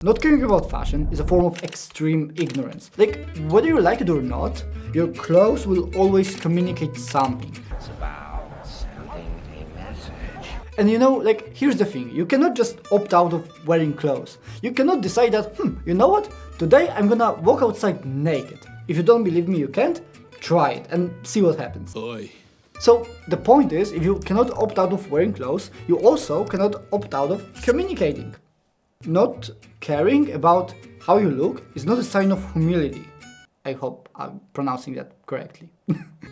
Not caring about fashion is a form of extreme ignorance. Like, whether you like it or not, your clothes will always communicate something. It's about sending a message. And here's the thing, you cannot just opt out of wearing clothes. You cannot decide that, you know what, today I'm gonna walk outside naked. If you don't believe me, you can't, try it and see what happens. Oi. So the point is, if you cannot opt out of wearing clothes, you also cannot opt out of communicating. Not caring about how you look is not a sign of humility. I hope I'm pronouncing that correctly.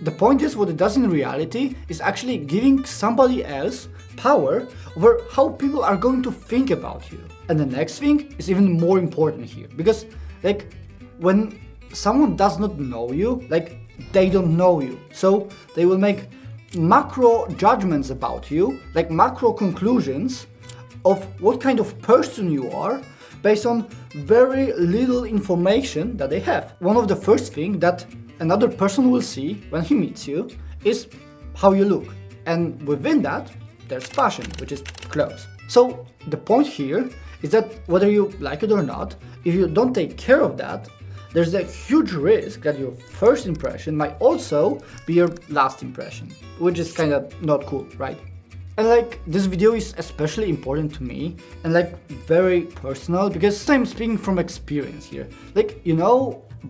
The point is, what it does in reality is actually giving somebody else power over how people are going to think about you. And the next thing is even more important here, because when someone does not know you, they don't know you. So they will make macro judgments about you, macro conclusions of what kind of person you are based on very little information that they have. One of the first things that another person will see when he meets you is how you look. And within that, there's fashion, which is clothes. So the point here is that whether you like it or not, if you don't take care of that, there's a huge risk that your first impression might also be your last impression, which is kind of not cool, right? And this video is especially important to me and very personal because I'm speaking from experience here.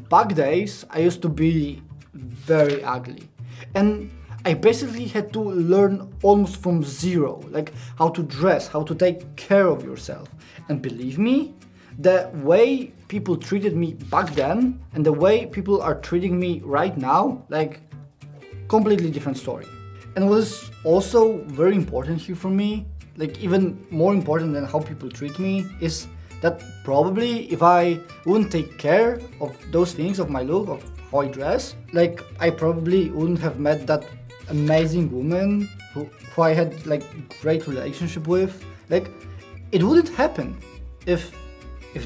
Back days I used to be very ugly, and I basically had to learn almost from zero, how to dress, how to take care of yourself. And believe me, the way people treated me back then and the way people are treating me right now, completely different story. And what is also very important here for me, even more important than how people treat me, is that probably if I wouldn't take care of those things, of my look, of how I dress, I probably wouldn't have met that amazing woman who I had great relationship with. It wouldn't happen if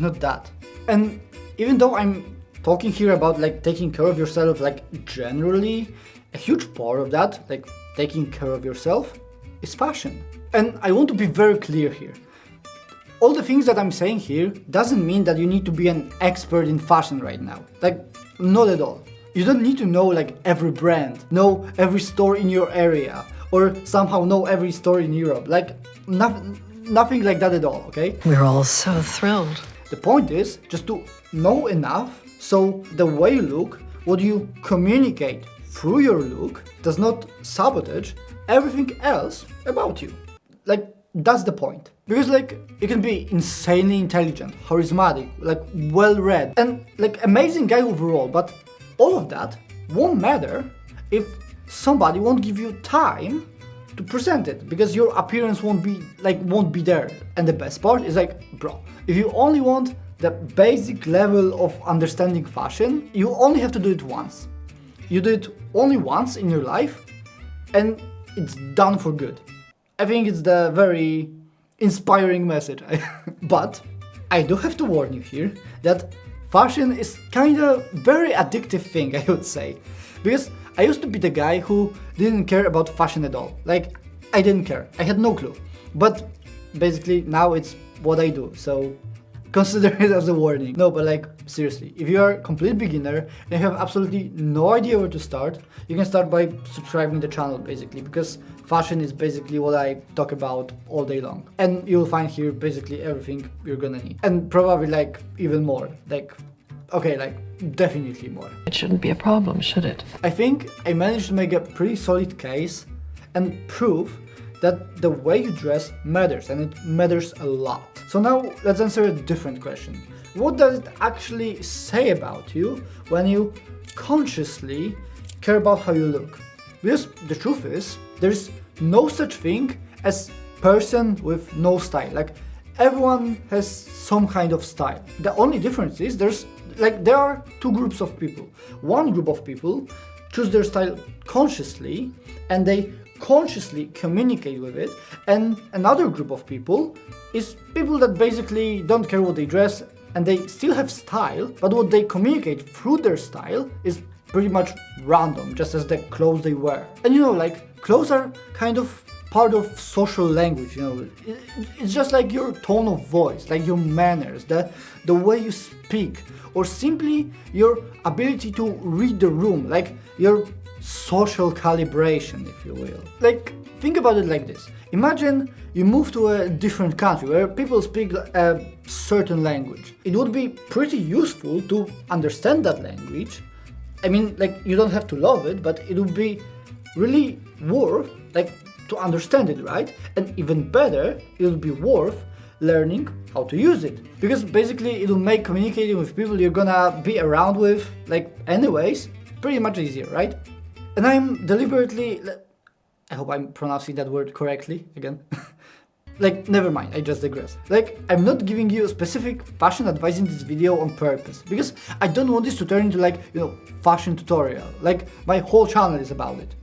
not that. And even though I'm talking here about taking care of yourself, generally, a huge part of that, taking care of yourself, is fashion. And I want to be very clear here. All the things that I'm saying here doesn't mean that you need to be an expert in fashion right now. Not at all. You don't need to know every brand, know every store in your area, or somehow know every store in Europe. Nothing like that at all, okay? We're all so thrilled. The point is just to know enough so the way you look, what you communicate through your look, does not sabotage everything else about you. That's the point. Because you can be insanely intelligent, charismatic, well-read, and amazing guy overall, but all of that won't matter if somebody won't give you time to present it, because your appearance won't be there. And the best part is bro, if you only want the basic level of understanding fashion, you only have to do it once. You do it only once in your life and it's done for good. I think it's the very inspiring message. But I do have to warn you here that fashion is kind of very addictive thing, I would say. Because I used to be the guy who didn't care about fashion at all. I didn't care. I had no clue. But basically now it's what I do. So consider it as a warning. No, but seriously, if you are a complete beginner and you have absolutely no idea where to start, you can start by subscribing the channel basically, because fashion is basically what I talk about all day long. And you'll find here basically everything you're gonna need. And probably even more. Definitely more. It shouldn't be a problem, should it? I think I managed to make a pretty solid case and prove that the way you dress matters, and it matters a lot. So now let's answer a different question. What does it actually say about you when you consciously care about how you look? Because the truth is, there's no such thing as person with no style. Everyone has some kind of style. The only difference is there are two groups of people. One group of people choose their style consciously and they consciously communicate with it, and another group of people is people that basically don't care what they dress and they still have style, but what they communicate through their style is pretty much random, just as the clothes they wear. And clothes are kind of part of social language, you know. It's just like your tone of voice, like your manners, the way you speak, or simply your ability to read the room, like your social calibration, if you will. Like, think about it like this. Imagine you move to a different country where people speak a certain language. It would be pretty useful to understand that language. I mean, like, you don't have to love it, but it would be really worth, like, to understand it, right? And even better, it would be worth learning how to use it. Because basically, it will make communicating with people you're gonna be around with, like, anyways, pretty much easier, right? And I'm deliberately, I hope I'm pronouncing that word correctly again. Like, never mind, I just digress. Like, I'm not giving you a specific fashion advice in this video on purpose, because I don't want this to turn into, like, you know, fashion tutorial. Like, my whole channel is about it.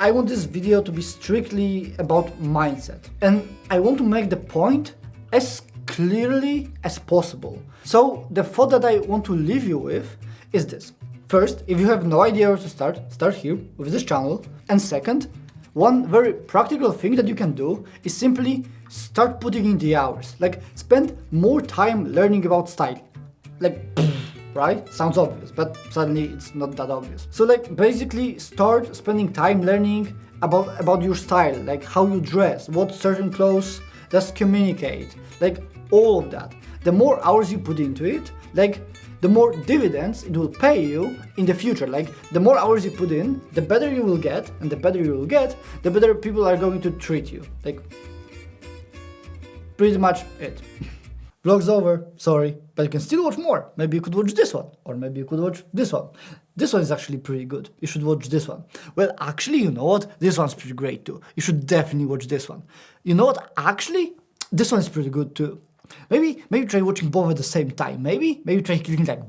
I want this video to be strictly about mindset. And I want to make the point as clearly as possible. So, the thought that I want to leave you with is this. First, if you have no idea where to start here with this channel. And second, one very practical thing that you can do is simply start putting in the hours. Like, spend more time learning about style. Like, right? Sounds obvious, but suddenly it's not that obvious. So, like, basically start spending time learning about your style, like how you dress, what certain clothes does communicate, like all of that. The more hours you put into it, like, the more dividends it will pay you in the future. Like, the more hours you put in, the better you will get, and the better you will get, the better people are going to treat you. Like, pretty much it. Vlog's over, sorry, but you can still watch more. Maybe you could watch this one, or maybe you could watch this one. This one is actually pretty good. You should watch this one. Well, actually, you know what? This one's pretty great too. You should definitely watch this one. You know what? Actually, this one is pretty good too. Maybe try watching both at the same time. Maybe try clicking like